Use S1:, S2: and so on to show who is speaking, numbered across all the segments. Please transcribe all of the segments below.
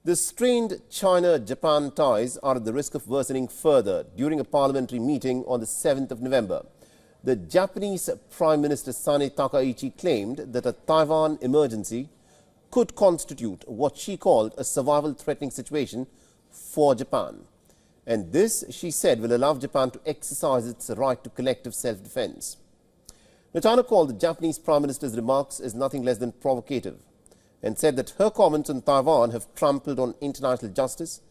S1: The strained China-Japan ties are at the risk of worsening further during a parliamentary meeting on the 7th of November. The Japanese Prime Minister Sane Takaichi claimed that a Taiwan emergency could constitute what she called a survival-threatening situation for Japan. And this, she said, will allow Japan to exercise its right to collective self-defense. Now, China called the Japanese Prime Minister's remarks as nothing less than provocative and said that her comments on Taiwan have trampled on international justice,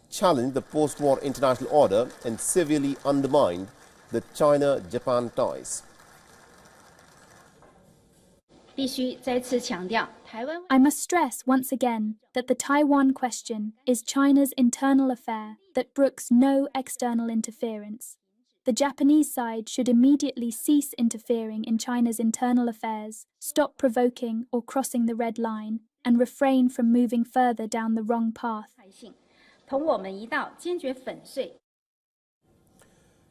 S1: challenged the post-war international order and severely undermined the China-Japan ties.
S2: I must stress once again that the Taiwan question is China's internal affair that brooks no external interference. The Japanese side should immediately cease interfering in China's internal affairs, stop provoking or crossing the red line, and refrain from moving further down the wrong path.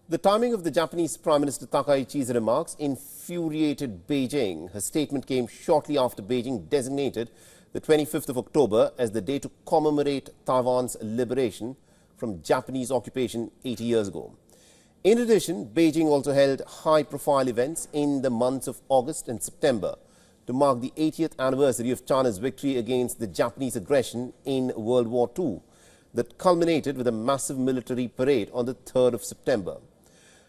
S1: The timing of the Japanese Prime Minister Takaichi's remarks infuriated Beijing. Her statement came shortly after Beijing designated the 25th of October as the day to commemorate Taiwan's liberation from Japanese occupation 80 years ago. In addition, Beijing also held high-profile events in the months of August and September to mark the 80th anniversary of China's victory against the Japanese aggression in World War II that culminated with a massive military parade on the 3rd of September.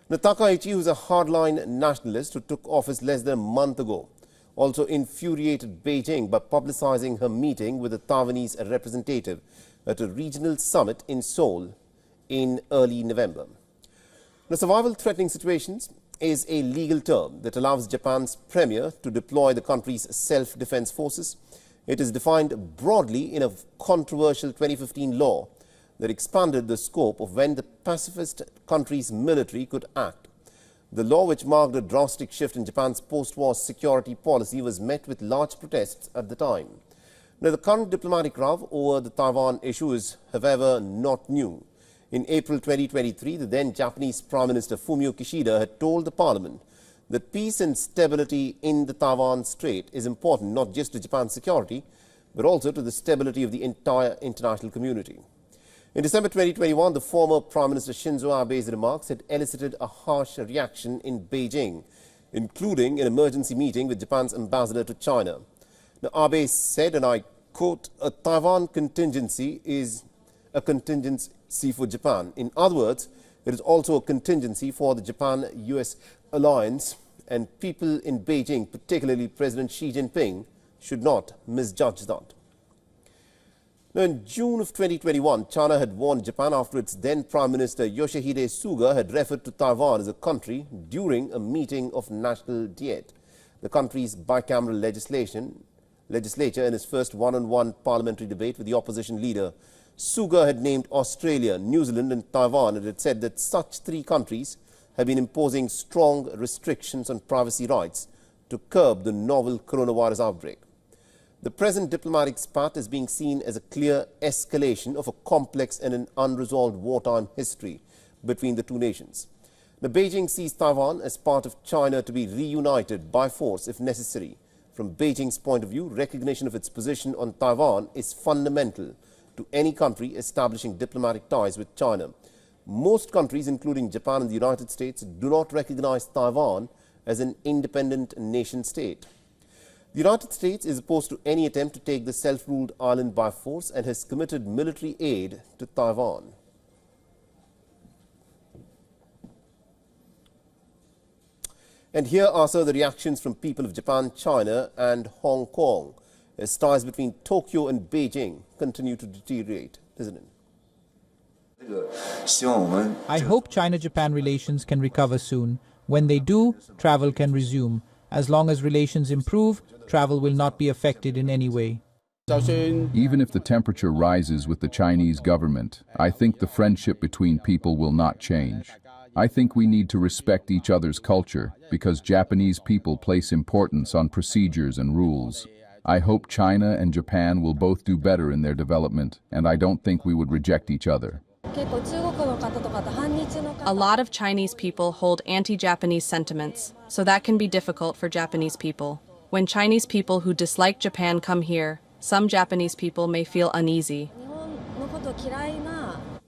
S1: Now, Takaichi, who is a hardline nationalist who took office less than a month ago, also infuriated Beijing by publicizing her meeting with a Taiwanese representative at a regional summit in Seoul in early November. Now, survival-threatening situations is a legal term that allows Japan's premier to deploy the country's self-defense forces. It is defined broadly in a controversial 2015 law that expanded the scope of when the pacifist country's military could act. The law, which marked a drastic shift in Japan's post-war security policy, was met with large protests at the time. Now, the current diplomatic row over the Taiwan issue is, however, not new. In April 2023, the then Japanese Prime Minister Fumio Kishida had told the parliament that peace and stability in the Taiwan Strait is important not just to Japan's security, but also to the stability of the entire international community. In December 2021, the former Prime Minister Shinzo Abe's remarks had elicited a harsh reaction in Beijing, including an emergency meeting with Japan's ambassador to China. Now, Abe said, and I quote, "A Taiwan contingency is a contingency for Japan. In other words, it is also a contingency for the Japan-US alliance, and people in Beijing, particularly President Xi Jinping, should not misjudge that." Now, in June of 2021, China had warned Japan after its then Prime Minister Yoshihide Suga had referred to Taiwan as a country during a meeting of National Diet. The country's bicameral legislature in its first one-on-one parliamentary debate with the opposition leader, Suga had named Australia, New Zealand and Taiwan, and had said that such three countries have been imposing strong restrictions on privacy rights to curb the novel coronavirus outbreak. The present diplomatic spat is being seen as a clear escalation of a complex and an unresolved wartime history between the two nations. Now, Beijing sees Taiwan as part of China to be reunited by force if necessary. From Beijing's point of view, recognition of its position on Taiwan is fundamental to any country establishing diplomatic ties with China. Most countries, including Japan and the United States, do not recognize Taiwan as an independent nation-state. The United States is opposed to any attempt to take the self-ruled island by force and has committed military aid to Taiwan. And here are some of the reactions from people of Japan, China and Hong Kong as ties between Tokyo and Beijing continue to deteriorate, isn't it?
S3: I hope China-Japan relations can recover soon. When they do, travel can resume. As long as relations improve, travel will not be affected in any way.
S4: Even if the temperature rises with the Chinese government, I think the friendship between people will not change. I think we need to respect each other's culture because Japanese people place importance on procedures and rules. I hope China and Japan will both do better in their development, and I don't think we would reject each other.
S5: A lot of Chinese people hold anti-Japanese sentiments, so that can be difficult for Japanese people. When Chinese people who dislike Japan come here, some Japanese people may feel uneasy.
S6: 嫌いな